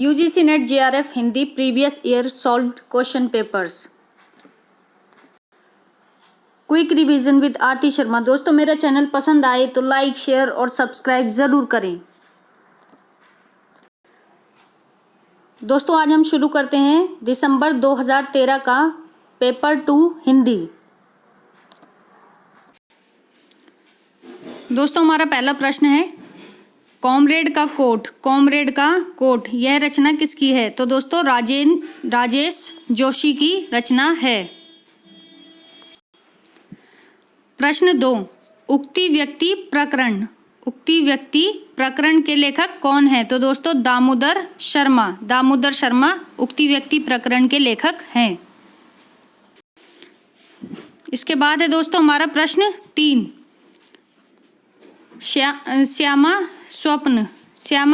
UGC NET JRF Hindi previous year solved question papers. Quick revision with Aarti Sharma. दोस्तों मेरा channel पसंद आए तो लाइक शेयर और सब्सक्राइब जरूर करें। दोस्तों आज हम शुरू करते हैं दिसंबर 2013 का पेपर 2 हिंदी। दोस्तों हमारा पहला प्रश्न है कॉमरेड का कोट यह रचना किसकी है? तो दोस्तों राजेश जोशी की रचना है। प्रश्न 2 उक्ति व्यक्ति प्रकरण के लेखक कौन है? तो दोस्तों दामोदर शर्मा उक्ति व्यक्ति प्रकरण के लेखक हैं। इसके बाद है दोस्तों हमारा प्रश्न 3 श्यामा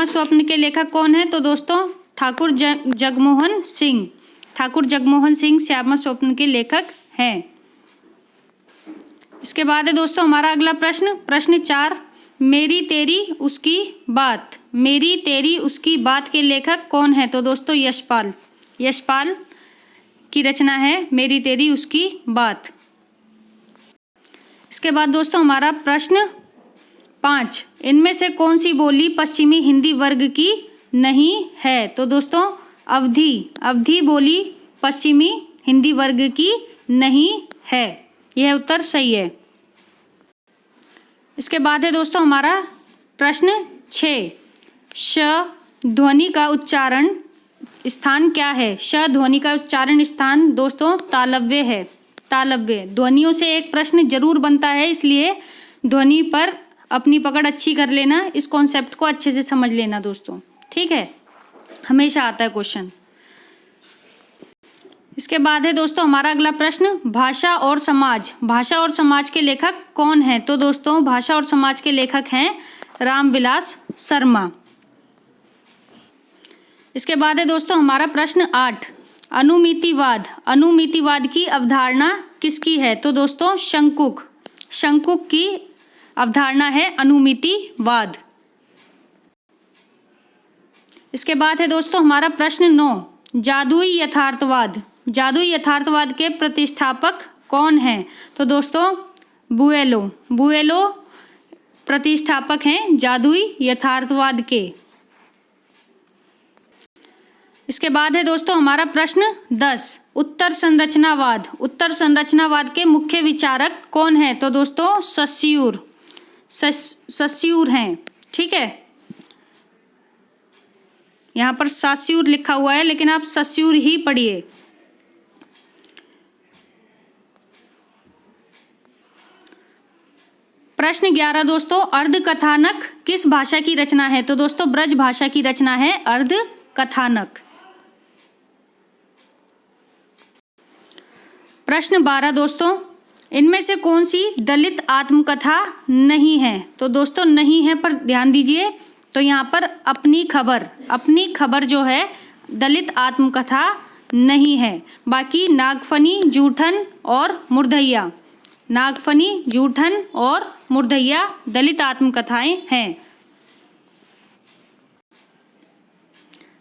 स्वप्न के लेखक कौन है? तो दोस्तों ठाकुर जगमोहन सिंह श्यामा स्वप्न के लेखक हैं। इसके बाद है दोस्तों हमारा अगला प्रश्न 4 मेरी तेरी उसकी बात के लेखक कौन है? तो दोस्तों यशपाल की रचना है मेरी तेरी उसकी बात। इसके बाद दोस्तों हमारा प्रश्न 5 इनमें से कौन सी बोली पश्चिमी हिंदी वर्ग की नहीं है? तो दोस्तों अवधी बोली पश्चिमी हिंदी वर्ग की नहीं है। यह उत्तर सही है। इसके बाद है दोस्तों हमारा प्रश्न 6 श ध्वनि का उच्चारण स्थान क्या है? श ध्वनि का उच्चारण स्थान दोस्तों तालव्य है। ध्वनियों से एक प्रश्न जरूर बनता है, इसलिए ध्वनि पर अपनी पकड़ अच्छी कर लेना, इस कॉन्सेप्ट को अच्छे से समझ लेना दोस्तों, ठीक है? हमेशा आता है क्वेश्चन। इसके बाद है दोस्तों हमारा अगला प्रश्न भाषा और समाज के लेखक कौन है? तो दोस्तों भाषा और समाज के लेखक हैं रामविलास शर्मा। इसके बाद है दोस्तों हमारा प्रश्न 8 अनुमितिवाद की अवधारणा किसकी है? तो दोस्तों शंकुक की अवधारणा है अनुमितिवाद। इसके बाद है दोस्तों हमारा प्रश्न 9 जादुई यथार्थवाद के प्रतिष्ठापक कौन हैं? तो दोस्तों बुएलो प्रतिष्ठापक हैं जादुई यथार्थवाद के। इसके बाद है दोस्तों हमारा प्रश्न 10 उत्तर संरचनावाद के मुख्य विचारक कौन है? तो दोस्तों सस्यूर हैं, ठीक है? यहां पर सास्यूर लिखा हुआ है, लेकिन आप सस्यूर ही पढ़िए। प्रश्न 11 दोस्तों अर्ध कथानक किस भाषा की रचना है? तो दोस्तों ब्रज भाषा की रचना है अर्ध कथानक। प्रश्न 12 दोस्तों इनमें से कौन सी दलित आत्मकथा नहीं है? तो दोस्तों नहीं है पर ध्यान दीजिए, तो यहाँ पर अपनी खबर जो है दलित आत्मकथा नहीं है। बाकी नागफनी जूठन और मुर्धैया दलित आत्मकथाएं हैं।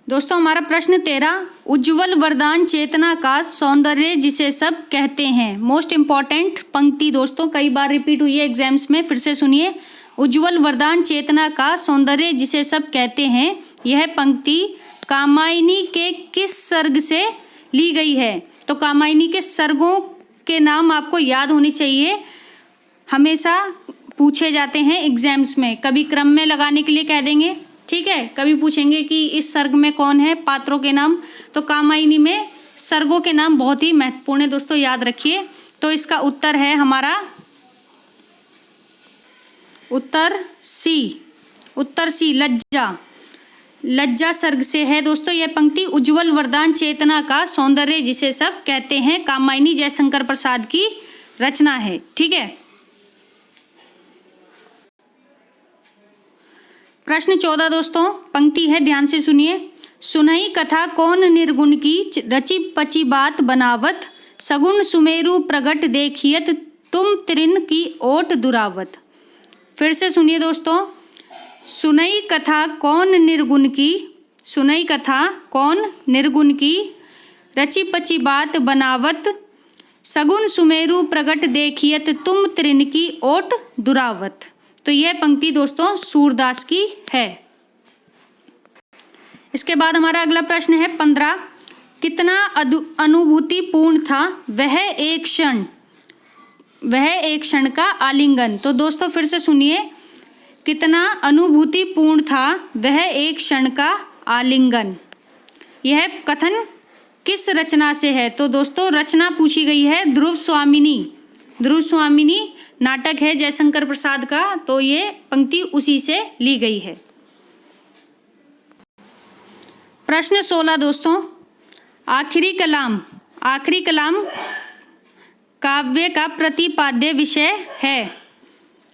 दोस्तों हमारा प्रश्न 13 उज्ज्वल वरदान चेतना का सौंदर्य जिसे सब कहते हैं। मोस्ट इंपॉर्टेंट पंक्ति दोस्तों, कई बार रिपीट हुई है एग्जाम्स में, फिर से सुनिए। उज्ज्वल वरदान चेतना का सौंदर्य जिसे सब कहते हैं, यह पंक्ति कामायनी के किस सर्ग से ली गई है? तो कामायनी के सर्गों के नाम आपको याद होने चाहिए, हमेशा पूछे जाते हैं एग्जाम्स में। कभी क्रम में लगाने के लिए कह देंगे, ठीक है? कभी पूछेंगे कि इस सर्ग में कौन है, पात्रों के नाम। तो कामायनी में सर्गों के नाम बहुत ही महत्वपूर्ण है दोस्तों, याद रखिए। तो इसका उत्तर है हमारा उत्तर सी लज्जा सर्ग से है दोस्तों यह पंक्ति। उज्ज्वल वरदान चेतना का सौंदर्य जिसे सब कहते हैं कामायनी जयशंकर प्रसाद की रचना है, ठीक है? प्रश्न 14 दोस्तों पंक्ति है, ध्यान से सुनिए। सुनई कथा कौन निर्गुण की रची पची बात बनावत, सगुण सुमेरु प्रगट देखियत तुम त्रिन की ओट दुरावत। फिर से सुनिए दोस्तों, सुनई कथा कौन निर्गुण की सुनई कथा कौन निर्गुण की, रची पची बात बनावत, सगुन सुमेरु प्रगट देखियत तुम त्रिन की ओट दुरावत। तो यह पंक्ति दोस्तों सूरदास की है। इसके बाद हमारा अगला प्रश्न है 15, कितना अनुभूतिपूर्ण था वह एक क्षण का आलिंगन। तो दोस्तों फिर से सुनिए, कितना अनुभूतिपूर्ण था वह एक क्षण का आलिंगन। यह कथन किस रचना से है? तो दोस्तों रचना पूछी गई है ध्रुव स्वामिनी नाटक है जयशंकर प्रसाद का, तो ये पंक्ति उसी से ली गई है। प्रश्न 16 दोस्तों, आखिरी कलाम काव्य का प्रतिपाद्य विषय है।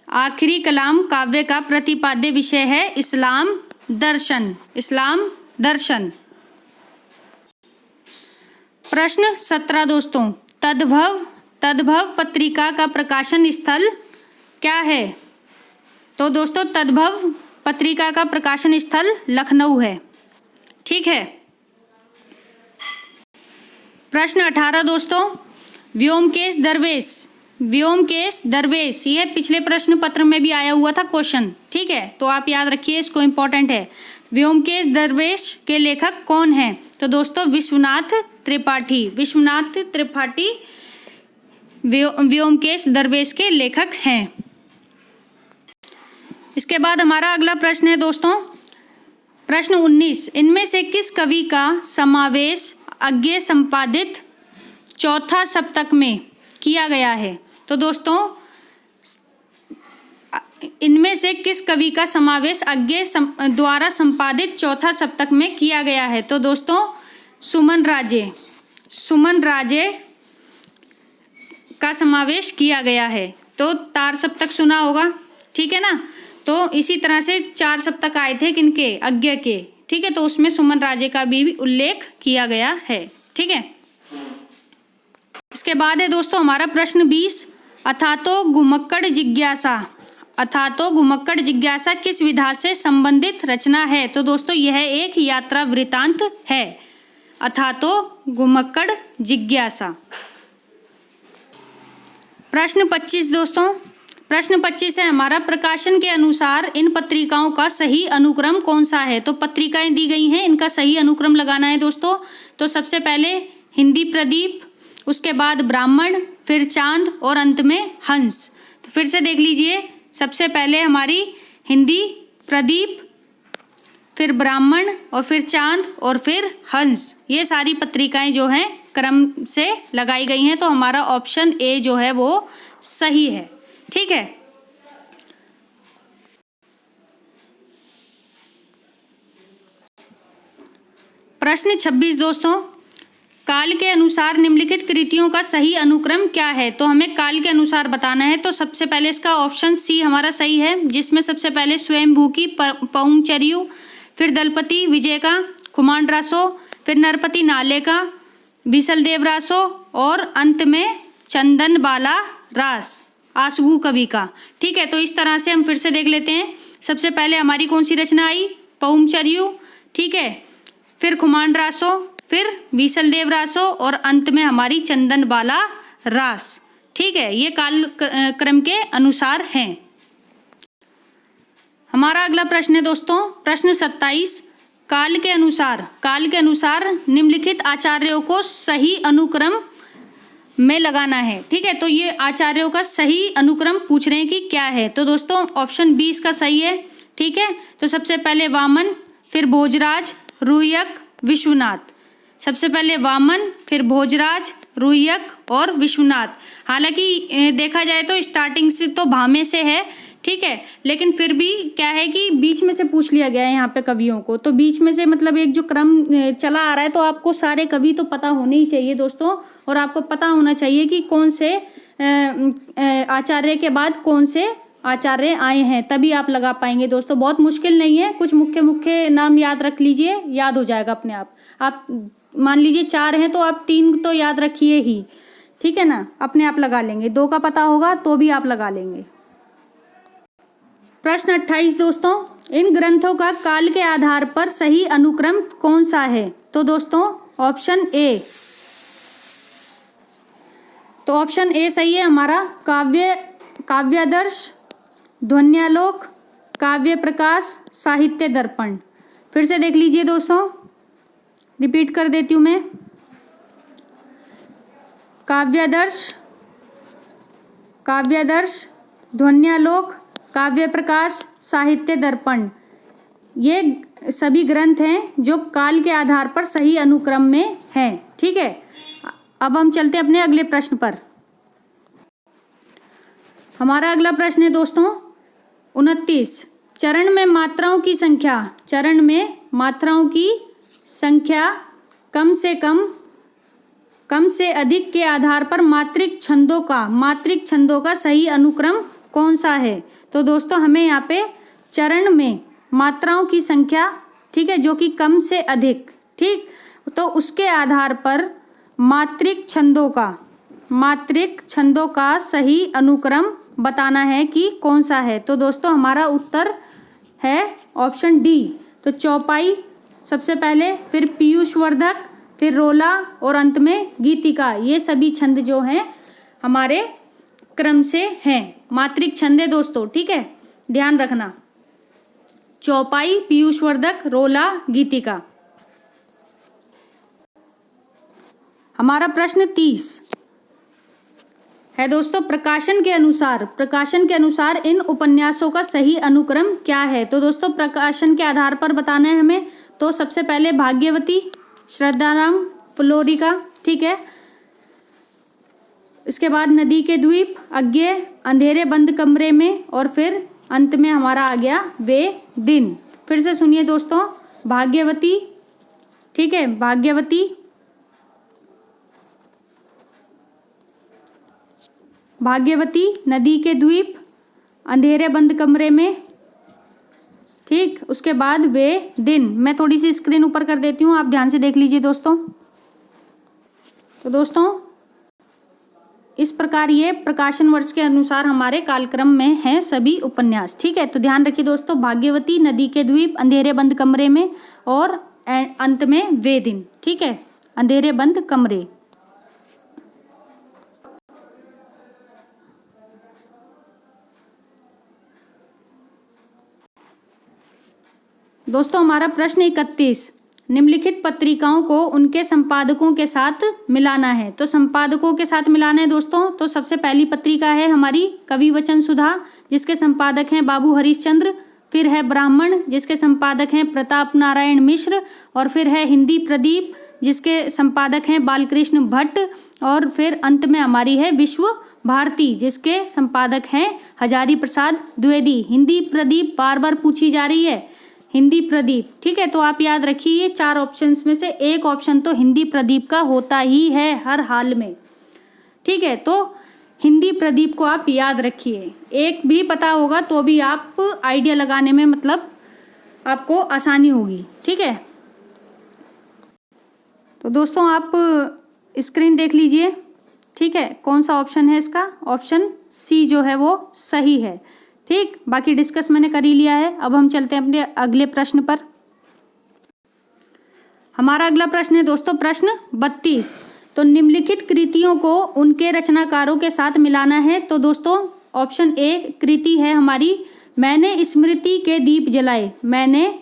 आखिरी कलाम काव्य का प्रतिपाद्य विषय है इस्लाम दर्शन। प्रश्न 17 दोस्तों, तद्भव पत्रिका का प्रकाशन स्थल क्या है? तो दोस्तों तद्भव पत्रिका का प्रकाशन स्थल लखनऊ है। ठीक है। प्रश्न 18 दोस्तों, व्योमकेश दरवेश, यह पिछले प्रश्न पत्र में भी आया हुआ था क्वेश्चन। ठीक है, तो आप याद रखिए, इसको इम्पोर्टेंट है। व्योमकेश दरवेश के लेखक कौन हैं? तो दोस्तों विश्वनाथ त्रिपाठी व्योमकेश दरवेश के लेखक हैं। इसके बाद हमारा अगला प्रश्न है दोस्तों, प्रश्न 19, इनमें से किस कवि का समावेश अज्ञेय संपादित चौथा सप्तक में किया गया है? तो दोस्तों इनमें से किस कवि का समावेश अज्ञेय द्वारा संपादित चौथा सप्तक में किया गया है? तो दोस्तों सुमन राजे का समावेश किया गया है। तो तार सप्तक सुना होगा, ठीक है ना। तो इसी तरह से 4 सप्तक आए थे किनके? अज्ञेय के। ठीक है, तो उसमें सुमन राजे का भी उल्लेख किया गया है। ठीक है। इसके बाद है दोस्तों हमारा प्रश्न 20, अथातो घुमक्कड़ जिज्ञासा किस विधा से संबंधित रचना है? तो दोस्तों यह एक यात्रा वृतांत है। अथातो घुमक्कड़ जिज्ञासा। प्रश्न 25 दोस्तों, प्रश्न 25 है हमारा, प्रकाशन के अनुसार इन पत्रिकाओं का सही अनुक्रम कौन सा है? तो पत्रिकाएं दी गई हैं, इनका सही अनुक्रम लगाना है दोस्तों। तो सबसे पहले हिंदी प्रदीप, उसके बाद ब्राह्मण, फिर चांद और अंत में हंस। तो फिर से देख लीजिए, सबसे पहले हमारी हिंदी प्रदीप, फिर ब्राह्मण और फिर चांद और फिर हंस। ये सारी पत्रिकाएं जो हैं क्रम से लगाई गई हैं। तो हमारा ऑप्शन ए जो है वो सही है। ठीक है। प्रश्न 26 दोस्तों, काल के अनुसार निम्नलिखित कृतियों का सही अनुक्रम क्या है? तो हमें काल के अनुसार बताना है। तो सबसे पहले इसका ऑप्शन सी हमारा सही है, जिसमें सबसे पहले स्वयंभू की पौंचर्यु, फिर दलपति विजय का खुमांड रासो, फिर नरपति नाले का बीसलदेव रासो और अंत में चंदन बाला रास आसगू कवि का। ठीक है, तो इस तरह से हम फिर से देख लेते हैं। सबसे पहले हमारी कौन सी रचना आई? पौंचर्यु। ठीक है, फिर खुमांड रासो, फिर बीसलदेव रासो और अंत में हमारी चंदन बाला रास। ठीक है, ये काल क्रम के अनुसार हैं। हमारा अगला प्रश्न है दोस्तों, प्रश्न 27, काल के अनुसार निम्नलिखित आचार्यों को सही अनुक्रम में लगाना है। ठीक है, तो ये आचार्यों का सही अनुक्रम पूछ रहे हैं कि क्या है। तो दोस्तों ऑप्शन 20 का सही है। ठीक है, तो सबसे पहले वामन, फिर भोजराज, रुयक, विश्वनाथ। सबसे पहले वामन, फिर भोजराज, रुयक और विश्वनाथ। हालांकि देखा जाए तो स्टार्टिंग से तो भामे से है, ठीक है, लेकिन फिर भी क्या है कि बीच में से पूछ लिया गया है यहाँ पे कवियों को। तो बीच में से मतलब एक जो क्रम चला आ रहा है, तो आपको सारे कवि तो पता होने ही चाहिए दोस्तों, और आपको पता होना चाहिए कि कौन से आचार्य के बाद कौन से आचार्य आए हैं, तभी आप लगा पाएंगे दोस्तों। बहुत मुश्किल नहीं है, कुछ मुख्य नाम याद रख लीजिए, याद हो जाएगा अपने आप। आप मान लीजिए 4 हैं तो आप 3 तो याद रखिए ही, ठीक है ना, अपने आप लगा लेंगे। 2 का पता होगा तो भी आप लगा लेंगे। प्रश्न 28 दोस्तों, इन ग्रंथों का काल के आधार पर सही अनुक्रम कौन सा है? तो दोस्तों ऑप्शन ए, तो ऑप्शन ए सही है हमारा। काव्यादर्श, ध्वन्यालोक, काव्य प्रकाश, साहित्य दर्पण। फिर से देख लीजिए दोस्तों, रिपीट कर देती हूँ मैं। काव्यादर्श, ध्वन्यालोक, काव्य प्रकाश, साहित्य दर्पण, ये सभी ग्रंथ हैं जो काल के आधार पर सही अनुक्रम में हैं। ठीक है, अब हम चलते हैं अपने अगले प्रश्न पर। हमारा अगला प्रश्न है दोस्तों 29। चरण में मात्राओं की संख्या कम से अधिक के आधार पर मात्रिक छंदों का सही अनुक्रम कौन सा है? तो दोस्तों हमें यहाँ पे चरण में मात्राओं की संख्या, ठीक है, जो कि कम से अधिक, ठीक, तो उसके आधार पर मात्रिक छंदों का सही अनुक्रम बताना है कि कौन सा है। तो दोस्तों हमारा उत्तर है ऑप्शन डी। तो चौपाई सबसे पहले, फिर पीयूषवर्धक, फिर रोला और अंत में गीतिका, ये सभी छंद जो हैं हमारे क्रम से हैं, मात्रिक छंद है दोस्तों। ठीक है, ध्यान रखना, चौपाई, पीयूषवर्धक, रोला, गीतिका। हमारा प्रश्न 30 है दोस्तों, प्रकाशन के अनुसार इन उपन्यासों का सही अनुक्रम क्या है? तो दोस्तों प्रकाशन के आधार पर बताना है हमें। तो सबसे पहले भाग्यवती, श्रद्धाराम, फ्लोरिका, ठीक है, इसके बाद नदी के द्वीप, अज्ञेय, अंधेरे बंद कमरे में, और फिर अंत में हमारा आ गया वे दिन। फिर से सुनिए दोस्तों, भाग्यवती, ठीक है, भाग्यवती, नदी के द्वीप, अंधेरे बंद कमरे में, ठीक, उसके बाद वे दिन। मैं थोड़ी सी स्क्रीन ऊपर कर देती हूँ, आप ध्यान से देख लीजिए दोस्तों। तो दोस्तों इस प्रकार ये प्रकाशन वर्ष के अनुसार हमारे कालक्रम में हैं सभी उपन्यास। ठीक है, तो ध्यान रखिए दोस्तों, भाग्यवती, नदी के द्वीप, अंधेरे बंद कमरे में, और अंत में वे दिन। ठीक है, अंधेरे बंद कमरे। दोस्तों हमारा प्रश्न 31, निम्नलिखित पत्रिकाओं को उनके संपादकों के साथ मिलाना है। तो संपादकों के साथ मिलाना है दोस्तों, तो सबसे पहली पत्रिका है हमारी कवि वचन सुधा, जिसके संपादक हैं बाबू हरिश्चंद्र। फिर है ब्राह्मण, जिसके संपादक हैं प्रताप नारायण मिश्र। और फिर है हिंदी प्रदीप, जिसके संपादक हैं बालकृष्ण भट्ट। और फिर अंत में हमारी है विश्व भारती, जिसके संपादक हैं हजारी प्रसाद द्विवेदी। हिंदी प्रदीप बार बार पूछी जा रही है, हिंदी प्रदीप। ठीक है, तो आप याद रखिए ये 4 ऑप्शंस में से एक ऑप्शन तो हिंदी प्रदीप का होता ही है हर हाल में। ठीक है, तो हिंदी प्रदीप को आप याद रखिए, एक भी पता होगा तो भी आप आइडिया लगाने में मतलब आपको आसानी होगी। ठीक है, तो दोस्तों आप स्क्रीन देख लीजिए। ठीक है, कौन सा ऑप्शन है इसका? ऑप्शन सी जो है वो सही है। ठीक, बाकी डिस्कस मैंने कर ही लिया है। अब हम चलते हैं अपने अगले प्रश्न पर। हमारा अगला प्रश्न है दोस्तों प्रश्न 32। तो निम्नलिखित कृतियों को उनके रचनाकारों के साथ मिलाना है। तो दोस्तों ऑप्शन ए कृति है हमारी मैंने स्मृति के दीप जलाए। मैंने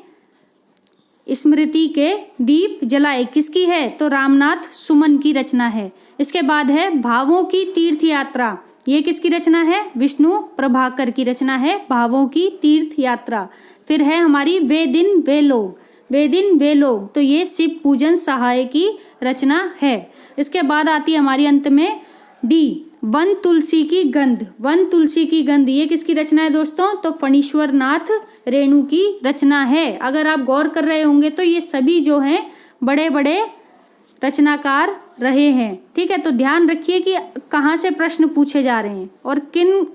स्मृति के दीप जलाए किसकी है? तो रामनाथ सुमन की रचना है। इसके बाद है भावों की तीर्थ यात्रा, ये किसकी रचना है? विष्णु प्रभाकर की रचना है भावों की तीर्थ यात्रा। फिर है हमारी वे दिन वे लोग, वे दिन वे लोग, तो ये शिव पूजन सहाय की रचना है। इसके बाद आती है हमारी अंत में डी वन तुलसी की गंध। वन तुलसी की गंध ये किसकी रचना है दोस्तों? तो फणीश्वर नाथ रेणु की रचना है। अगर आप गौर कर रहे होंगे तो ये सभी जो हैं बड़े बड़े रचनाकार रहे हैं। ठीक है, तो ध्यान रखिए कि कहाँ से प्रश्न पूछे जा रहे हैं और किन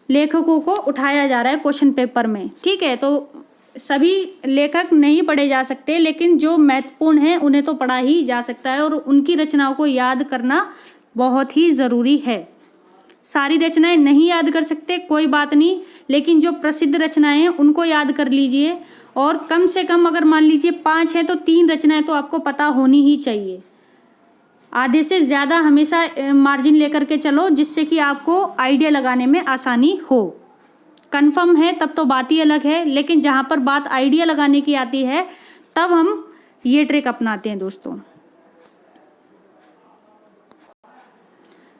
लेखकों को उठाया जा रहा है क्वेश्चन पेपर में। ठीक है, तो सभी लेखक नहीं पढ़े जा सकते, लेकिन जो महत्वपूर्ण हैं उन्हें तो पढ़ा ही जा सकता है और उनकी रचनाओं को याद करना बहुत ही ज़रूरी है। सारी रचनाएं नहीं याद कर सकते कोई बात नहीं, लेकिन जो प्रसिद्ध रचनाएं हैं उनको याद कर लीजिए। और कम से कम अगर मान लीजिए 5 है तो 3 रचनाएं तो आपको पता होनी ही चाहिए। आधे से ज़्यादा हमेशा मार्जिन लेकर के चलो, जिससे कि आपको आइडिया लगाने में आसानी हो। कंफर्म है तब तो बात ही अलग है, लेकिन जहाँ पर बात आइडिया लगाने की आती है तब हम ये ट्रिक अपनाते हैं दोस्तों।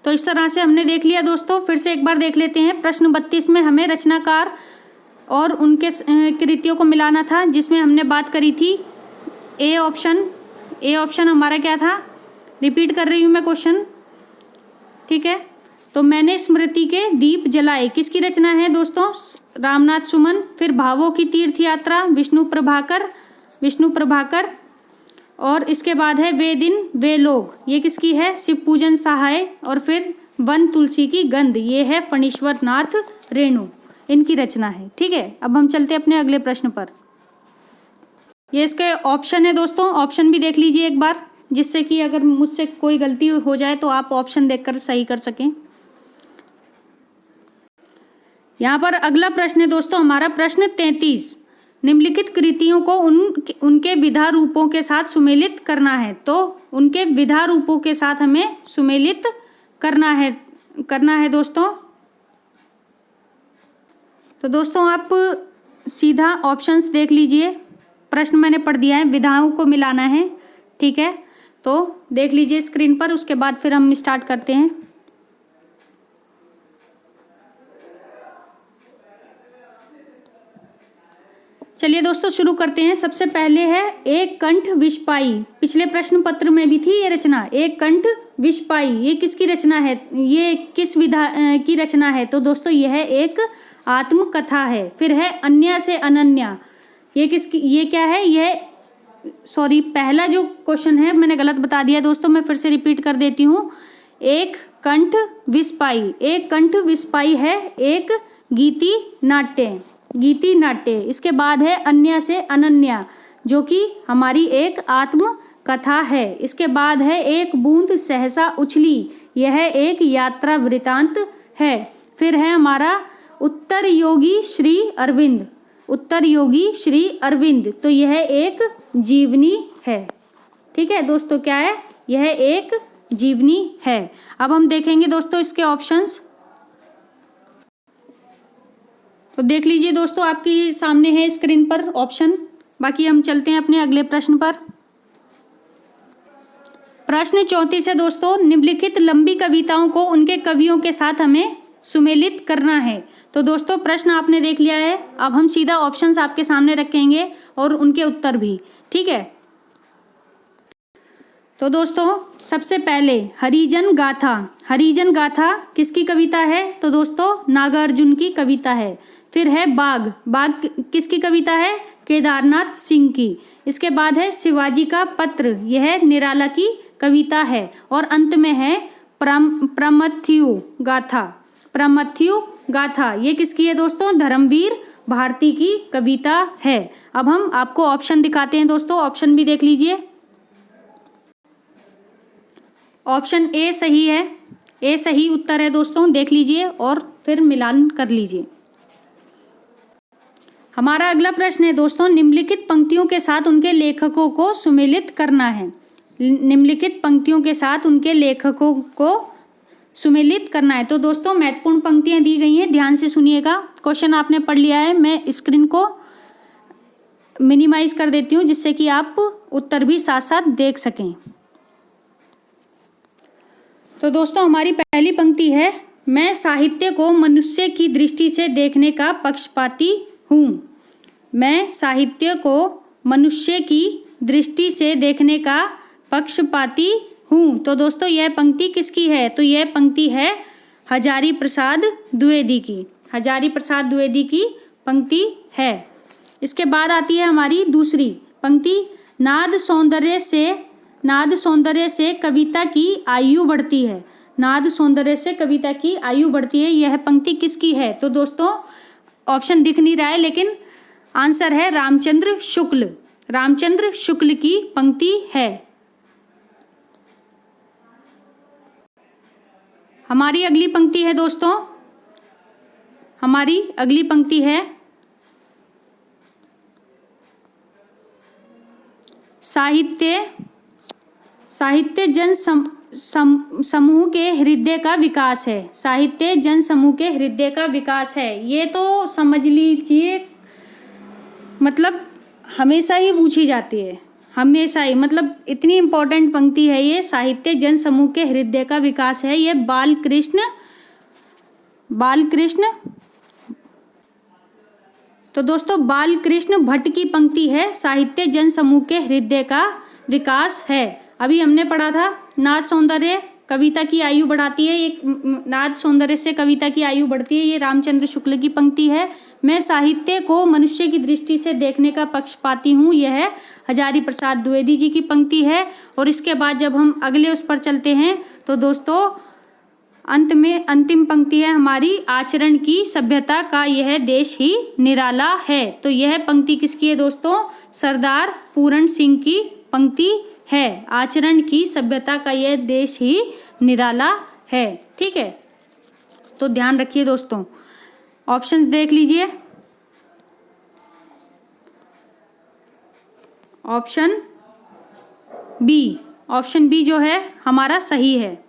तो इस तरह से हमने देख लिया दोस्तों। फिर से एक बार देख लेते हैं। प्रश्न 32 में हमें रचनाकार और उनके कृतियों को मिलाना था, जिसमें हमने बात करी थी ए ऑप्शन हमारा क्या था, रिपीट कर रही हूँ मैं क्वेश्चन, ठीक है। तो मैंने स्मृति के दीप जलाए किसकी रचना है दोस्तों, रामनाथ सुमन। फिर भावों की तीर्थ यात्रा विष्णु प्रभाकर। और इसके बाद है वे दिन वे लोग, ये किसकी है, शिव पूजन सहाय। और फिर वन तुलसी की गंध, ये है फणीश्वर नाथ रेणु, इनकी रचना है, ठीक है। अब हम चलते हैं अपने अगले प्रश्न पर। ये इसके ऑप्शन है दोस्तों, ऑप्शन भी देख लीजिए एक बार, जिससे कि अगर मुझसे कोई गलती हो जाए तो आप ऑप्शन देखकर सही कर सकें। यहाँ पर अगला प्रश्न है दोस्तों हमारा प्रश्न 33। निम्नलिखित कृतियों को उनके विधा रूपों के साथ सुमेलित करना है। तो उनके विधा रूपों के साथ हमें सुमेलित करना है दोस्तों। तो दोस्तों आप सीधा ऑप्शंस देख लीजिए, प्रश्न मैंने पढ़ दिया है, विधाओं को मिलाना है, ठीक है। तो देख लीजिए स्क्रीन पर, उसके बाद फिर हम स्टार्ट करते हैं। चलिए दोस्तों शुरू करते हैं। सबसे पहले है एक कंठ विषपाई, पिछले प्रश्न पत्र में भी थी ये रचना, एक कंठ विषपाई, ये किसकी रचना है, ये किस विधा की रचना है। तो दोस्तों यह एक आत्मकथा है। फिर है अन्य से अनन्या, ये किसकी, ये क्या है, यह सॉरी पहला जो क्वेश्चन है मैंने गलत बता दिया दोस्तों, मैं फिर से रिपीट कर देती हूँ। एक कंठ विषपाई है एक गीति नाट्य। इसके बाद है अन्य से अनन्या, जो कि हमारी एक आत्म कथा है। इसके बाद है एक बूंद सहसा उछली, यह एक यात्रा वृतांत है। फिर है हमारा उत्तर योगी श्री अरविंद, तो यह एक जीवनी है, ठीक है दोस्तों, क्या है, यह एक जीवनी है। अब हम देखेंगे दोस्तों इसके ऑप्शंस। तो देख लीजिए दोस्तों आपके सामने है स्क्रीन पर ऑप्शन। बाकी हम चलते हैं अपने अगले प्रश्न पर। प्रश्न 34 है दोस्तों, निम्नलिखित लंबी कविताओं को उनके कवियों के साथ हमें सुमेलित करना है। तो दोस्तों प्रश्न आपने देख लिया है, अब हम सीधा ऑप्शंस आपके सामने रखेंगे और उनके उत्तर भी, ठीक है। तो दोस्तों सबसे पहले हरिजन गाथा किसकी कविता है, तो दोस्तों नागार्जुन की कविता है। फिर है बाग किसकी कविता है, केदारनाथ सिंह की। इसके बाद है शिवाजी का पत्र, यह निराला की कविता है। और अंत में है प्रमथ्यु गाथा, ये किसकी है दोस्तों, धर्मवीर भारती की कविता है। अब हम आपको ऑप्शन दिखाते हैं दोस्तों, ऑप्शन भी देख लीजिए। ऑप्शन ए सही है, ए सही उत्तर है दोस्तों, देख लीजिए और फिर मिलान कर लीजिए। हमारा अगला प्रश्न है दोस्तों, निम्नलिखित पंक्तियों के साथ उनके लेखकों को सुमेलित करना है। निम्नलिखित पंक्तियों के साथ उनके लेखकों को सुमेलित करना है। तो दोस्तों महत्वपूर्ण पंक्तियां दी गई हैं, ध्यान से सुनिएगा। क्वेश्चन आपने पढ़ लिया है, मैं स्क्रीन को मिनिमाइज कर देती हूँ जिससे कि आप उत्तर भी साथ साथ देख सकें। तो दोस्तों हमारी पहली पंक्ति है, मैं साहित्य को मनुष्य की दृष्टि से देखने का पक्षपाती हूँ। मैं साहित्य को मनुष्य की दृष्टि से देखने का पक्षपाती हूँ। तो दोस्तों यह पंक्ति किसकी है, तो यह पंक्ति है हजारी प्रसाद द्विवेदी की पंक्ति है। इसके बाद आती है हमारी दूसरी पंक्ति, नाद सौंदर्य से कविता की आयु बढ़ती है। यह पंक्ति किसकी है, तो दोस्तों ऑप्शन दिख नहीं रहा है लेकिन आंसर है रामचंद्र शुक्ल की पंक्ति है। हमारी अगली पंक्ति है दोस्तों, हमारी अगली पंक्ति है साहित्य जन समूह के हृदय का विकास है। साहित्य जन समूह के हृदय का विकास है, ये तो समझ लीजिए मतलब हमेशा ही पूछी जाती है, हमेशा ही, मतलब इतनी इम्पोर्टेंट पंक्ति है ये। साहित्य जन समूह के हृदय का विकास है, ये बालकृष्ण तो दोस्तों बालकृष्ण भट्ट की पंक्ति है, साहित्य जन समूह के हृदय का विकास है। अभी हमने पढ़ा था नाद सौंदर्य कविता की आयु बढ़ाती है, एक नाद सौंदर्य से कविता की आयु बढ़ती है, ये रामचंद्र शुक्ल की पंक्ति है। मैं साहित्य को मनुष्य की दृष्टि से देखने का पक्षपाती हूँ, यह है हजारी प्रसाद द्विवेदी जी की पंक्ति है। और इसके बाद जब हम अगले उस पर चलते हैं तो दोस्तों अंत में अंतिम पंक्ति है हमारी, आचरण की सभ्यता का यह देश ही निराला है। तो यह पंक्ति किसकी है दोस्तों? सरदार पूरन सिंह की पंक्ति है, आचरण की सभ्यता का यह देश ही निराला है। ठीक है, तो ध्यान रखिए दोस्तों, ऑप्शंस देख लीजिए। ऑप्शन बी जो है हमारा सही है।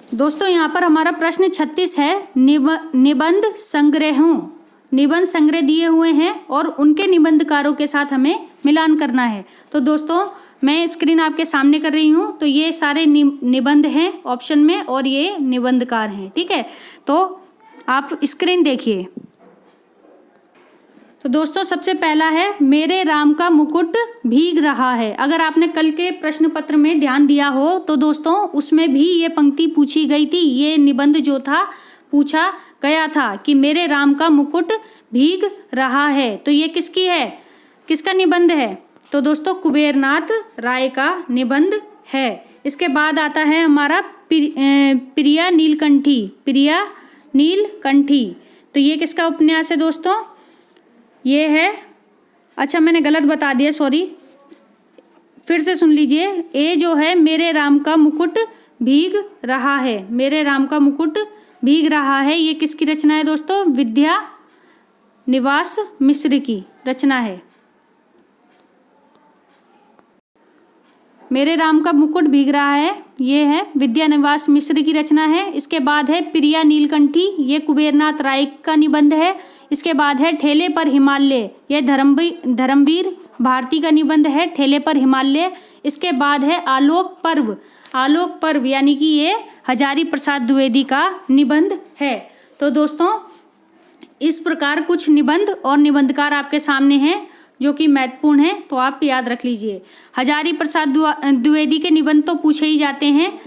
दोस्तों यहाँ पर हमारा प्रश्न 36 है, निबंध संग्रह दिए हुए हैं और उनके निबंधकारों के साथ हमें मिलान करना है। तो दोस्तों मैं स्क्रीन आपके सामने कर रही हूँ, तो ये सारे निबंध हैं ऑप्शन में और ये निबंधकार हैं। ठीक है, तो आप स्क्रीन देखिए। तो दोस्तों सबसे पहला है, मेरे राम का मुकुट भीग रहा है। अगर आपने कल के प्रश्न पत्र में ध्यान दिया हो तो दोस्तों उसमें भी ये पंक्ति पूछी गई थी, ये निबंध जो था पूछा गया था कि मेरे राम का मुकुट भीग रहा है। तो ये किसकी है, किसका निबंध है? तो दोस्तों कुबेरनाथ राय का निबंध है। इसके बाद आता है हमारा प्रिया नीलकंठी। तो ये किसका उपन्यास है दोस्तों? ये है, अच्छा मैंने गलत बता दिया, सॉरी, फिर से सुन लीजिए। ए जो है मेरे राम का मुकुट भीग रहा है, मेरे राम का मुकुट भीग रहा है, ये किसकी रचना है दोस्तों? विद्या निवास मिश्र की रचना है। मेरे राम का मुकुट भीग रहा है, ये है विद्या निवास मिश्र की रचना है। इसके बाद है प्रिया नीलकंठी, ये कुबेरनाथ राय का निबंध है। इसके बाद है ठेले पर हिमालय, यह धर्मवीर भारती का निबंध है, ठेले पर हिमालय। इसके बाद है आलोक पर्व यानी कि ये हजारी प्रसाद द्विवेदी का निबंध है। तो दोस्तों इस प्रकार कुछ निबंध और निबंधकार आपके सामने हैं जो कि महत्वपूर्ण है, तो आप याद रख लीजिए। हजारी प्रसाद द्विवेदी के निबंध तो पूछे ही जाते हैं,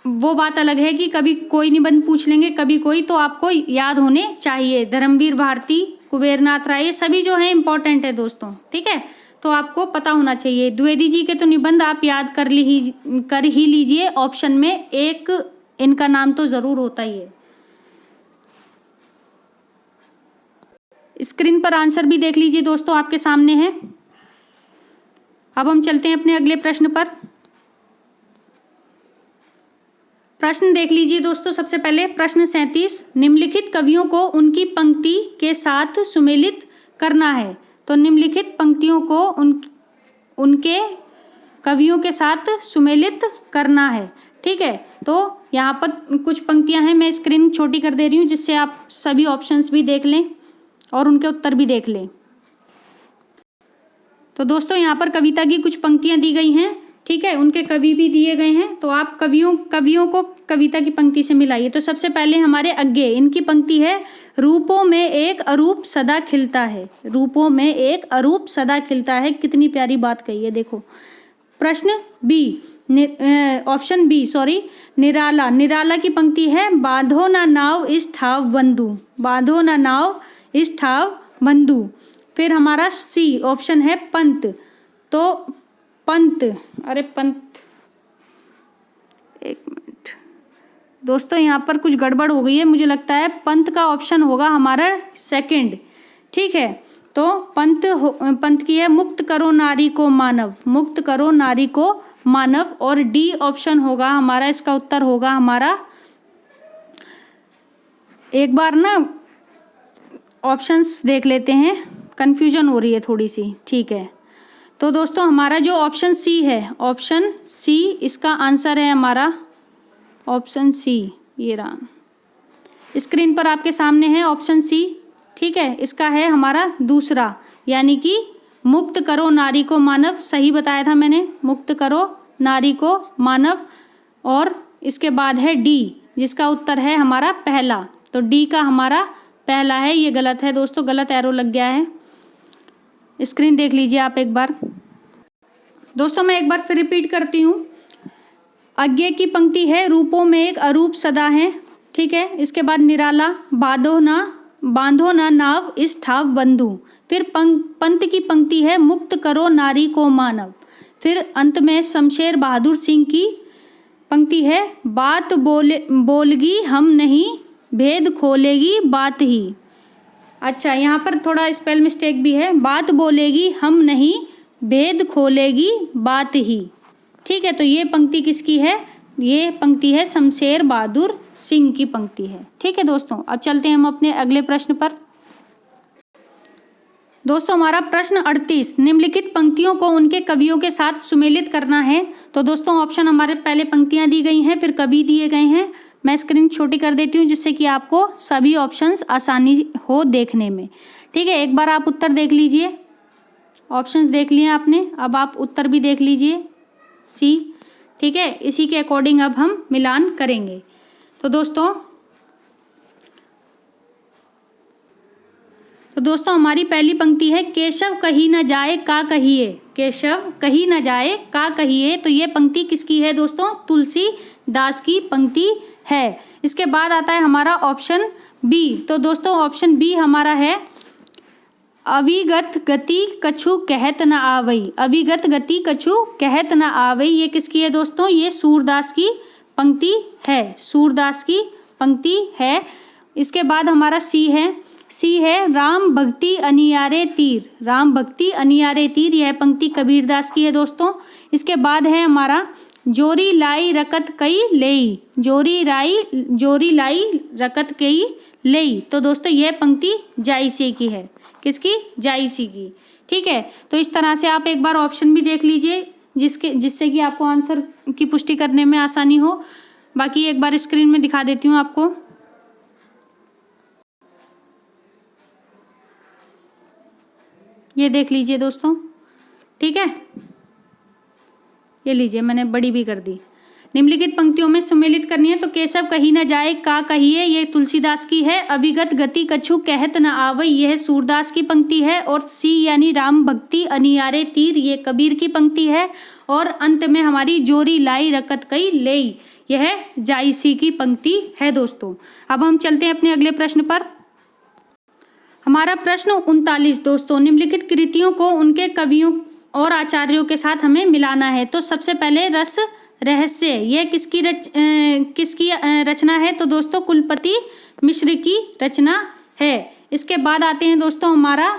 वो बात अलग है कि कभी कोई निबंध पूछ लेंगे कभी कोई, तो आपको याद होने चाहिए। धर्मवीर भारती, कुबेरनाथ राय, ये सभी जो है इम्पोर्टेंट है दोस्तों। ठीक है, तो आपको पता होना चाहिए। द्विवेदी जी के तो निबंध आप याद कर ही लीजिए, ऑप्शन में एक इनका नाम तो जरूर होता ही है। स्क्रीन पर आंसर भी देख लीजिए दोस्तों, आपके सामने है। अब हम चलते हैं अपने अगले प्रश्न पर। प्रश्न देख लीजिए दोस्तों, सबसे पहले प्रश्न 37, निम्नलिखित कवियों को उनकी पंक्ति के साथ सुमेलित करना है। तो निम्नलिखित पंक्तियों को उनके कवियों के साथ सुमेलित करना है। ठीक है, तो यहाँ पर कुछ पंक्तियाँ हैं, मैं स्क्रीन छोटी कर दे रही हूँ जिससे आप सभी ऑप्शंस भी देख लें और उनके उत्तर भी देख लें। तो दोस्तों यहाँ पर कविता की कुछ पंक्तियाँ दी गई हैं, ठीक है, उनके कवि भी दिए गए हैं, तो आप कवियों को कविता की पंक्ति से मिलाइए। तो सबसे पहले हमारे अज्ञे, इनकी पंक्ति है, रूपों में एक अरूप सदा खिलता है, रूपों में एक अरूप सदा खिलता है। कितनी प्यारी बात कही है, देखो। प्रश्न बी, ऑप्शन बी सॉरी, निराला की पंक्ति है, बांधो ना नाव इस ठाव बंधु, बांधो ना नाव इस ठाव बंधु। फिर हमारा सी ऑप्शन है पंत, तो पंत, अरे पंत, एक मिनट दोस्तों, यहाँ पर कुछ गड़बड़ हो गई है, मुझे लगता है पंत का ऑप्शन होगा हमारा सेकंड। ठीक है, तो पंत की है, मुक्त करो नारी को मानव, मुक्त करो नारी को मानव, और डी ऑप्शन होगा हमारा, इसका उत्तर होगा हमारा, एक बार ना ऑप्शंस देख लेते हैं, कन्फ्यूजन हो रही है थोड़ी सी, ठीक है। तो दोस्तों हमारा जो ऑप्शन सी है, ऑप्शन सी इसका आंसर है हमारा, ऑप्शन सी, ये रहा स्क्रीन पर आपके सामने है ऑप्शन सी, ठीक है। इसका है हमारा दूसरा, यानी कि मुक्त करो नारी को मानव, सही बताया था मैंने, मुक्त करो नारी को मानव। और इसके बाद है डी, जिसका उत्तर है हमारा पहला, तो डी का हमारा पहला है, ये गलत है दोस्तों, गलत एरो लग गया है। स्क्रीन देख लीजिए आप एक बार। दोस्तों मैं एक बार फिर रिपीट करती हूँ। अज्ञे की पंक्ति है, रूपों में एक अरूप सदा है, ठीक है। इसके बाद निराला, बांधो ना नाव इस ठाव बंधु। फिर पंत की पंक्ति है, मुक्त करो नारी को मानव। फिर अंत में शमशेर बहादुर सिंह की पंक्ति है, बात बोलगी हम नहीं, भेद खोलेगी बात ही। अच्छा, यहाँ पर थोड़ा स्पेल मिस्टेक भी है, बात बोलेगी हम नहीं, भेद खोलेगी बात ही, ठीक है। तो ये पंक्ति किसकी है? ये पंक्ति है शमशेर बहादुर सिंह की पंक्ति है, ठीक है दोस्तों। अब चलते हैं हम अपने अगले प्रश्न पर। दोस्तों हमारा प्रश्न 38, निम्नलिखित पंक्तियों को उनके कवियों के साथ सुमेलित करना है। तो दोस्तों ऑप्शन हमारे पहले पंक्तियां दी गई हैं, फिर कवि दिए गए हैं। मैं स्क्रीन छोटी कर देती हूँ जिससे कि आपको सभी ऑप्शंस आसानी हो देखने में, ठीक है। एक बार आप उत्तर देख लीजिए, ऑप्शंस देख लिए आपने, अब आप उत्तर भी देख लीजिए सी, ठीक है। इसी के अकॉर्डिंग अब हम मिलान करेंगे। तो दोस्तों हमारी पहली पंक्ति है, केशव कहीं न जाए का कहिए, केशव कहीं न जाए का कहिए। तो ये पंक्ति किसकी है दोस्तों? तुलसीदास की पंक्ति है। इसके बाद आता है हमारा ऑप्शन बी। तो दोस्तों ऑप्शन बी हमारा है, अविगत गति कछु कहत न आवई, अविगत गति कछु कहत न आवई। ये किसकी है दोस्तों? ये सूरदास की पंक्ति है, सूरदास की पंक्ति है। इसके बाद हमारा सी है राम भक्ति अनियारे तीर, राम भक्ति अनियारे तीर, यह पंक्ति कबीरदास की है दोस्तों। इसके बाद है हमारा जोरी लाई रकत कई लेई, जोरी लाई रकत कई लेई। तो दोस्तों यह पंक्ति जायसी की है, किसकी? जायसी की, ठीक है। तो इस तरह से आप एक बार ऑप्शन भी देख लीजिए जिससे कि आपको आंसर की पुष्टि करने में आसानी हो। बाकी एक बार स्क्रीन में दिखा देती हूँ आपको। ये देख लीजिए दोस्तों, ठीक है। ये लीजिए, मैंने बड़ी भी कर दी। निम्नलिखित पंक्तियों में सम्मिलित करनी है। तो केशव कहीं न जाए का कहिए, ये तुलसीदास की है। अविगत गति कछु कहत न आवई, यह सूरदास की पंक्ति है। और सी यानी राम भक्ति अनियारे तीर, ये कबीर की पंक्ति है। और अंत में हमारी जोरी लाई रकत कई लेई, यह जायसी की पंक्ति है दोस्तों। अब हम चलते हैं अपने अगले प्रश्न पर। हमारा प्रश्न 39 दोस्तों, निम्नलिखित कृतियों को उनके कवियों और आचार्यों के साथ हमें मिलाना है। तो सबसे पहले रस रहस्य, यह किसकी रचना है? तो दोस्तों कुलपति मिश्र की रचना है। इसके बाद आते हैं दोस्तों हमारा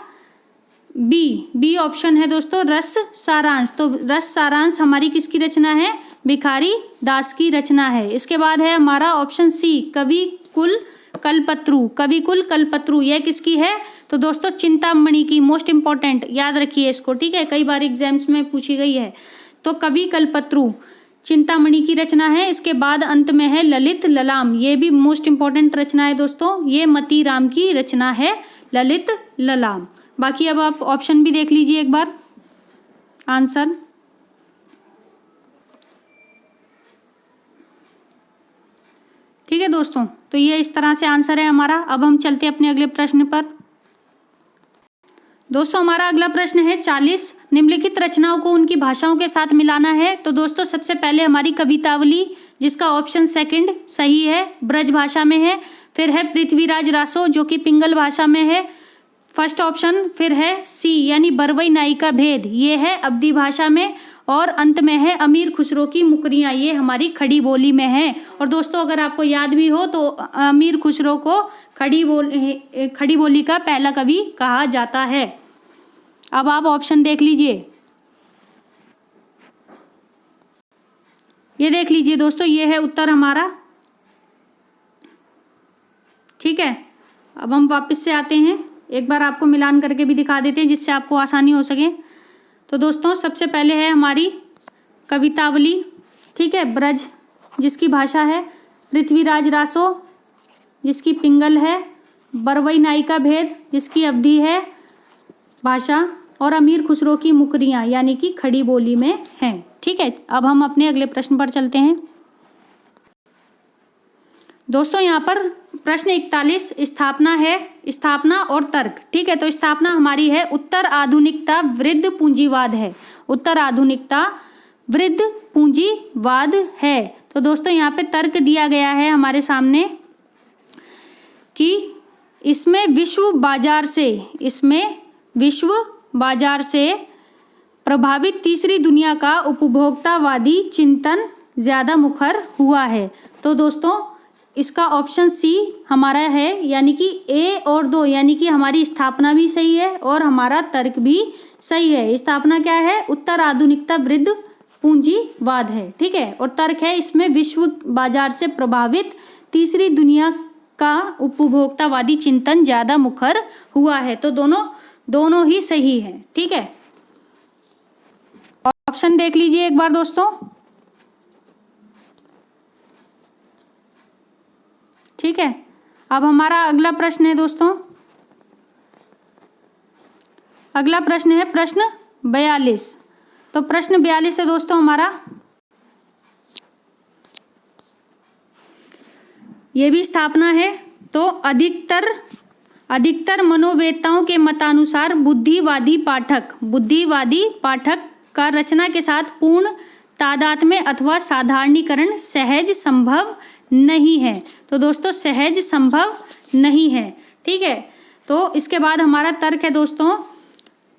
बी ऑप्शन है दोस्तों, रस सारांश। तो रस सारांश हमारी किसकी रचना है? भिखारी दास की रचना है। इसके बाद है हमारा ऑप्शन सी, कवि कुल कल्पत्रु, यह किसकी है? तो दोस्तों चिंतामणि की, मोस्ट इंपॉर्टेंट, याद रखिए इसको, ठीक है, कई बार एग्जाम्स में पूछी गई है। तो कवि कल्पत्रु चिंतामणि की रचना है। इसके बाद अंत में है ललित ललाम, ये भी मोस्ट इंपॉर्टेंट रचना है दोस्तों, ये मती राम की रचना है ललित ललाम। बाकी अब आप ऑप्शन भी देख लीजिए एक बार आंसर। ठीक है दोस्तों, तो ये इस तरह से आंसर है हमारा। अब हम चलते हैं अपने अगले प्रश्न पर। दोस्तों हमारा अगला प्रश्न है 40, निम्नलिखित रचनाओं को उनकी भाषाओं के साथ मिलाना है। तो दोस्तों सबसे पहले हमारी कवितावली, जिसका ऑप्शन सेकंड सही है, ब्रज भाषा में है। फिर है पृथ्वीराज रासो, जो कि पिंगल भाषा में है, फर्स्ट ऑप्शन। फिर है सी यानी बरवई नायिका भेद, ये है अवधी भाषा में। और अंत में है अमीर खुसरो की मुकरियाँ, ये हमारी खड़ी बोली में है। और दोस्तों अगर आपको याद भी हो तो अमीर खुसरो को खड़ी बोली का पहला कवि कहा जाता है। अब आप ऑप्शन देख लीजिए। ये देख लीजिए दोस्तों, ये है उत्तर हमारा। ठीक है, अब हम वापस से आते हैं, एक बार आपको मिलान करके भी दिखा देते हैं जिससे आपको आसानी हो सके। तो दोस्तों सबसे पहले है हमारी कवितावली, ठीक है, ब्रज जिसकी भाषा है, पृथ्वीराज रासो जिसकी पिंगल है, बरवई नायिका भेद जिसकी अवधि है भाषा, और अमीर खुसरो की मुकरियाँ यानी कि खड़ी बोली में हैं। ठीक है, अब हम अपने अगले प्रश्न पर चलते हैं। दोस्तों यहाँ पर प्रश्न 41 स्थापना है, स्थापना और तर्क। ठीक है, तो स्थापना हमारी है उत्तर आधुनिकता वृद्ध पूंजीवाद है, उत्तर आधुनिकता वृद्ध पूंजीवाद है। तो दोस्तों यहाँ पे तर्क दिया गया है हमारे सामने कि इसमें विश्व बाजार से प्रभावित तीसरी दुनिया का उपभोक्तावादी चिंतन ज़्यादा मुखर हुआ है। तो दोस्तों इसका ऑप्शन सी हमारा है, यानी कि ए और 2, यानी कि हमारी स्थापना भी सही है और हमारा तर्क भी सही है। स्थापना क्या है? उत्तर आधुनिकता वृद्ध पूंजीवाद है। ठीक है, और तर्क है इसमें विश्व बाजार से प्रभावित तीसरी दुनिया का उपभोक्तावादी चिंतन ज़्यादा मुखर हुआ है। तो दोनों ही सही है। ठीक है, ऑप्शन देख लीजिए एक बार दोस्तों। ठीक है, अब हमारा अगला प्रश्न है दोस्तों, अगला प्रश्न है प्रश्न 42। तो प्रश्न 42 है दोस्तों हमारा, ये भी स्थापना है। तो अधिकतर मनोवेत्ताओं के मतानुसार बुद्धिवादी पाठक का रचना के साथ पूर्ण तादात्म्य अथवा साधारणीकरण सहज संभव नहीं है। तो दोस्तों सहज संभव नहीं है। ठीक है, तो इसके बाद हमारा तर्क है दोस्तों,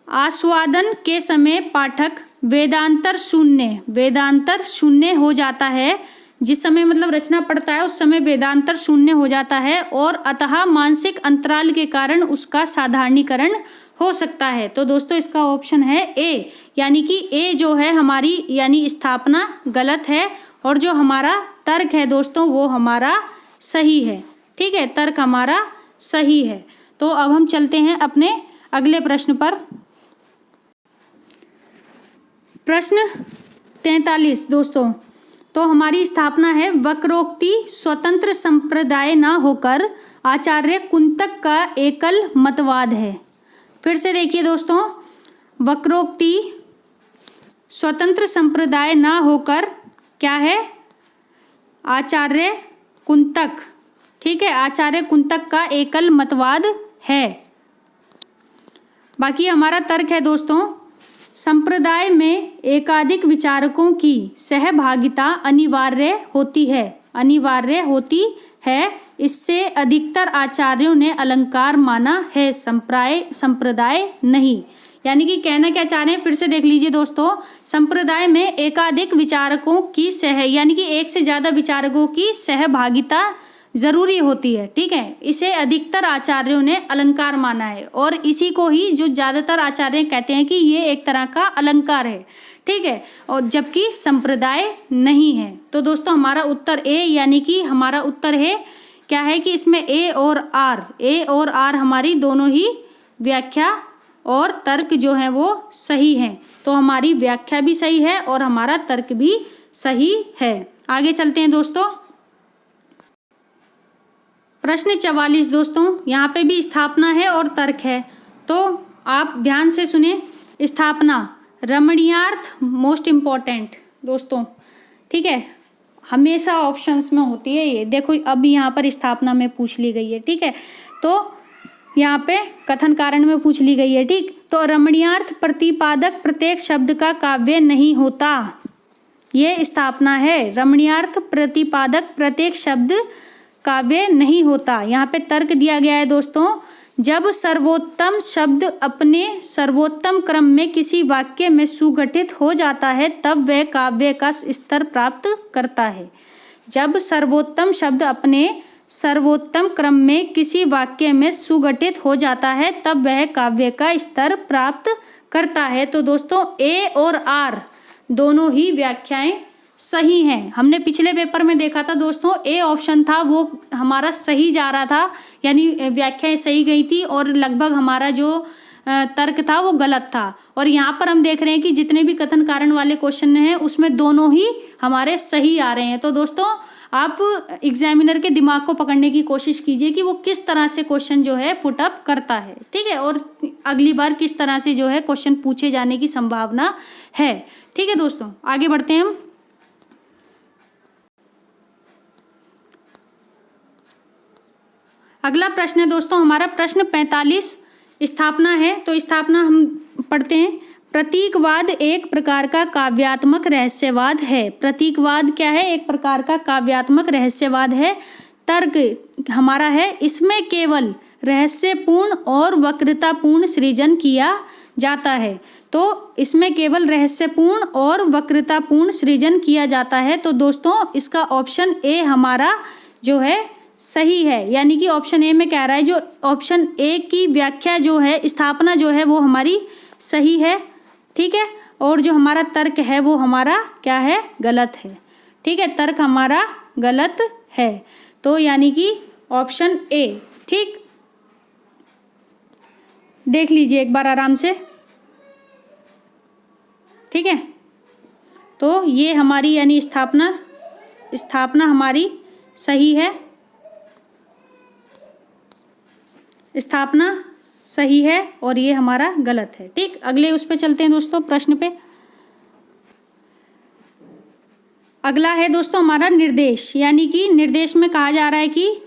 आस्वादन के समय पाठक वेदांतर शून्य हो जाता है। जिस समय मतलब रचना पढ़ता है उस समय वेदांतर शून्य हो जाता है और अतः मानसिक अंतराल के कारण उसका साधारणीकरण हो सकता है। तो दोस्तों इसका ऑप्शन है ए, यानी कि ए जो है हमारी यानी स्थापना गलत है और जो हमारा तर्क है दोस्तों वो हमारा सही है। ठीक है, तर्क हमारा सही है। तो अब हम चलते हैं अपने अगले प्रश्न पर। प्रश्न 43 दोस्तों, तो हमारी स्थापना है वक्रोक्ति स्वतंत्र संप्रदाय न होकर आचार्य कुंतक का एकल मतवाद है। फिर से देखिए दोस्तों, वक्रोक्ति स्वतंत्र संप्रदाय न होकर क्या है? आचार्य कुंतक। ठीक है, आचार्य कुंतक का एकल मतवाद है। बाकी हमारा तर्क है दोस्तों, संप्रदाय में एकाधिक विचारकों की सहभागिता अनिवार्य होती है। इससे अधिकतर आचार्यों ने अलंकार माना है, संप्रदाय नहीं। यानी कि कहना क्या चाह रहे हैं, फिर से देख लीजिए दोस्तों, संप्रदाय में एकाधिक विचारकों की यानी कि एक से ज़्यादा विचारकों की सहभागिता जरूरी होती है। ठीक है, इसे अधिकतर आचार्यों ने अलंकार माना है और इसी को ही जो ज़्यादातर आचार्य कहते हैं कि ये एक तरह का अलंकार है। ठीक है, और जबकि संप्रदाय नहीं है। तो दोस्तों हमारा उत्तर ए, यानी कि हमारा उत्तर है क्या है कि इसमें ए और आर हमारी दोनों ही व्याख्या और तर्क जो है वो सही है। तो हमारी व्याख्या भी सही है और हमारा तर्क भी सही है। आगे चलते हैं दोस्तों, प्रश्न 44 दोस्तों, यहाँ पे भी स्थापना है और तर्क है। तो आप ध्यान से सुने। स्थापना रमणीयार्थ मोस्ट इम्पॉर्टेंट दोस्तों। ठीक है, हमेशा ऑप्शंस में होती है ये। देखो अब यहाँ पर स्थापना में पूछ ली गई है। ठीक है, तो यहाँ पे कथन कारण में पूछ ली गई है। ठीक, तो रमणीयार्थ प्रतिपादक प्रत्येक शब्द का काव्य नहीं होता, ये स्थापना है। रमणीयार्थ प्रतिपादक प्रत्येक शब्द काव्य नहीं होता। यहाँ पे तर्क दिया गया है दोस्तों, जब सर्वोत्तम शब्द अपने सर्वोत्तम क्रम में किसी वाक्य में सुगठित हो जाता है तब वह काव्य का स्तर प्राप्त करता है। जब सर्वोत्तम शब्द अपने सर्वोत्तम क्रम में किसी वाक्य में सुगठित हो जाता है तब वह काव्य का स्तर प्राप्त करता है। तो दोस्तों ए और आर दोनों ही व्याख्याएं सही हैं। हमने पिछले पेपर में देखा था दोस्तों, ए ऑप्शन था वो हमारा सही जा रहा था, यानी व्याख्याएं सही गई थी और लगभग हमारा जो तर्क था वो गलत था। और यहाँ पर हम देख रहे हैं कि जितने भी कथन कारण वाले क्वेश्चन हैं उसमें दोनों ही हमारे सही आ रहे हैं। तो दोस्तों आप एग्जामिनर के दिमाग को पकड़ने की कोशिश कीजिए कि वो किस तरह से क्वेश्चन जो है पुट अप करता है, ठीक है, और अगली बार किस तरह से जो है क्वेश्चन पूछे जाने की संभावना है। ठीक है दोस्तों, आगे बढ़ते हैं हम। अगला प्रश्न है दोस्तों हमारा प्रश्न 45 स्थापना है। तो स्थापना हम पढ़ते हैं। प्रतीकवाद एक प्रकार का काव्यात्मक रहस्यवाद है। प्रतीकवाद क्या है? एक प्रकार का काव्यात्मक रहस्यवाद है। तर्क हमारा है, इसमें केवल रहस्यपूर्ण और वक्रतापूर्ण सृजन किया जाता है। तो इसमें केवल रहस्यपूर्ण और वक्रतापूर्ण सृजन किया जाता है। तो दोस्तों इसका ऑप्शन ए हमारा जो है सही है, यानी कि ऑप्शन ए में कह रहा है जो ऑप्शन ए की व्याख्या जो है, स्थापना जो है वो हमारी सही है, ठीक है, और जो हमारा तर्क है वो हमारा क्या है? गलत है, ठीक है, तर्क हमारा गलत है। तो यानी कि ऑप्शन ए, ठीक, देख लीजिए एक बार आराम से, ठीक है। तो ये हमारी यानी स्थापना हमारी सही है, स्थापना सही है और ये हमारा गलत है, ठीक। अगले उस पे चलते हैं दोस्तों, प्रश्न पे। अगला है दोस्तों हमारा निर्देश, यानी कि निर्देश में कहा जा रहा है कि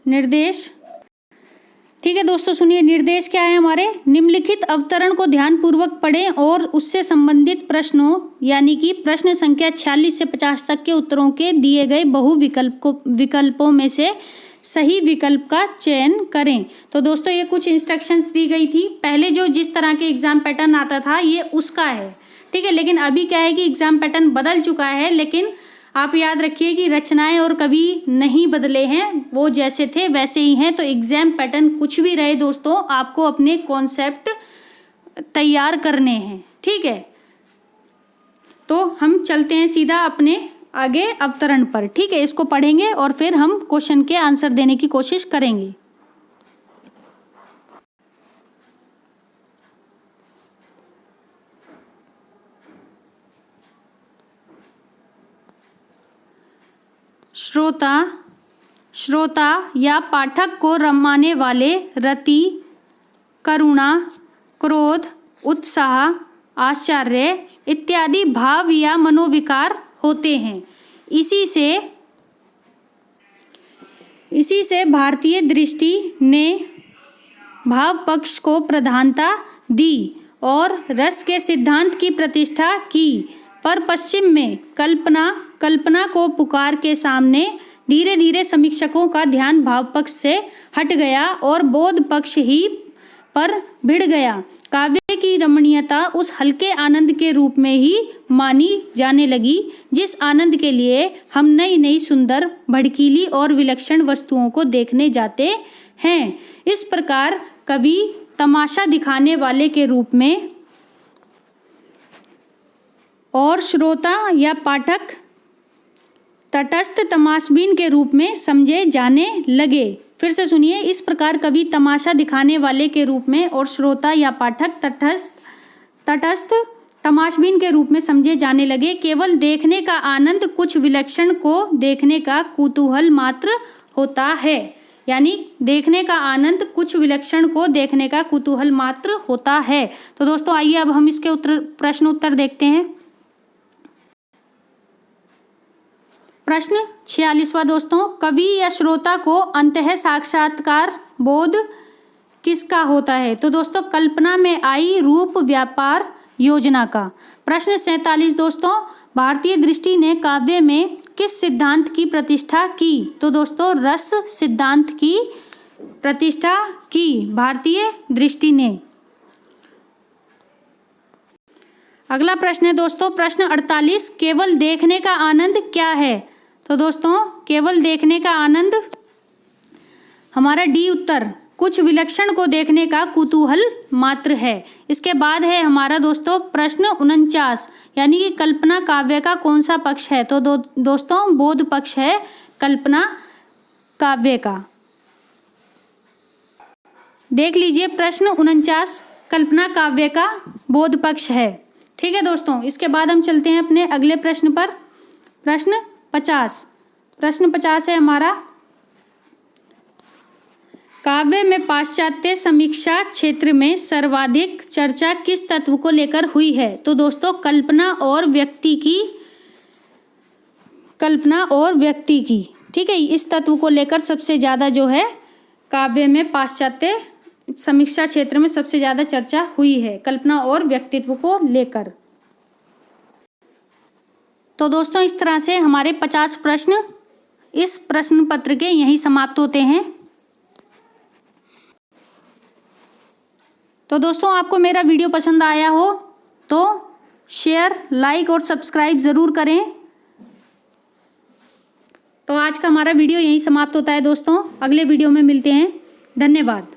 निर्देश, ठीक है दोस्तों सुनिए, निर्देश क्या है हमारे? निम्नलिखित अवतरण को ध्यानपूर्वक पढ़ें और उससे संबंधित प्रश्नों यानी कि प्रश्न संख्या 46 से 50 तक के उत्तरों के दिए गए बहु विकल्पों में से सही विकल्प का चयन करें। तो दोस्तों ये कुछ इंस्ट्रक्शंस दी गई थी। पहले जो जिस तरह के एग्जाम पैटर्न आता था ये उसका है, ठीक है, लेकिन अभी क्या है कि एग्जाम पैटर्न बदल चुका है। लेकिन आप याद रखिए कि रचनाएं और कवि नहीं बदले हैं, वो जैसे थे वैसे ही हैं। तो एग्जाम पैटर्न कुछ भी रहे दोस्तों, आपको अपने कॉन्सेप्ट तैयार करने हैं, ठीक है। तो हम चलते हैं सीधा अपने आगे अवतरण पर, ठीक है, इसको पढ़ेंगे और फिर हम क्वेश्चन के आंसर देने की कोशिश करेंगे। श्रोता या पाठक को रमाने वाले रति, करुणा, क्रोध, उत्साह, आश्चर्य इत्यादि भाव या मनोविकार होते हैं। इसी से भारतीय दृष्टि ने भाव पक्ष को प्रधानता दी और रस के सिद्धांत की प्रतिष्ठा की, पर पश्चिम में कल्पना को पुकार के सामने धीरे धीरे समीक्षकों का ध्यान भाव पक्ष से हट गया और बोध पक्ष ही पर भिड़ गया। काव्य की रमणीयता उस हल्के आनंद के रूप में ही मानी जाने लगी जिस आनंद के लिए हम नई नई सुंदर, भड़कीली और विलक्षण वस्तुओं को देखने जाते हैं। इस प्रकार कवि तमाशा दिखाने वाले के रूप में और श्रोता या पाठक तटस्थ तमाशबीन के रूप में समझे जाने लगे। फिर से सुनिए, इस प्रकार कवि तमाशा दिखाने वाले के रूप में और श्रोता या पाठक तटस्थ तमाशबीन के रूप में समझे जाने लगे। केवल देखने का आनंद कुछ विलक्षण को देखने का कुतूहल मात्र होता है, यानी देखने का आनंद कुछ विलक्षण को देखने का कुतूहल मात्र होता है। तो दोस्तों आइए अब हम इसके प्रश्न उत्तर देखते हैं। प्रश्न 46वां दोस्तों, कवि या श्रोता को अंतः साक्षात्कार बोध किसका होता है? तो दोस्तों कल्पना में आई रूप व्यापार योजना का। प्रश्न 47 दोस्तों, भारतीय दृष्टि ने काव्य में किस सिद्धांत की प्रतिष्ठा की? तो दोस्तों रस सिद्धांत की प्रतिष्ठा की भारतीय दृष्टि ने। अगला प्रश्न है दोस्तों प्रश्न 48, केवल देखने का आनंद क्या है? तो दोस्तों केवल देखने का आनंद हमारा डी उत्तर कुछ विलक्षण को देखने का कुतूहल मात्र है। इसके बाद है हमारा दोस्तों प्रश्न 49, यानी कि कल्पना काव्य का कौन सा पक्ष है। तो दोस्तों बोध पक्ष है कल्पना काव्य का। देख लीजिए प्रश्न 49 कल्पना काव्य का बोध पक्ष है। ठीक है दोस्तों, इसके बाद हम चलते हैं अपने अगले प्रश्न पर। प्रश्न 50। प्रश्न 50 है हमारा, काव्य में पाश्चात्य समीक्षा क्षेत्र में सर्वाधिक चर्चा किस तत्व को लेकर हुई है। तो दोस्तों कल्पना और व्यक्ति की, ठीक है, इस तत्व को लेकर सबसे ज़्यादा जो है काव्य में पाश्चात्य समीक्षा क्षेत्र में सबसे ज़्यादा चर्चा हुई है, कल्पना और व्यक्तित्व को लेकर। तो दोस्तों इस तरह से हमारे 50 प्रश्न इस प्रश्न पत्र के यहीं समाप्त होते हैं। तो दोस्तों आपको मेरा वीडियो पसंद आया हो तो शेयर, लाइक और सब्सक्राइब ज़रूर करें। तो आज का हमारा वीडियो यहीं समाप्त होता है दोस्तों, अगले वीडियो में मिलते हैं। धन्यवाद।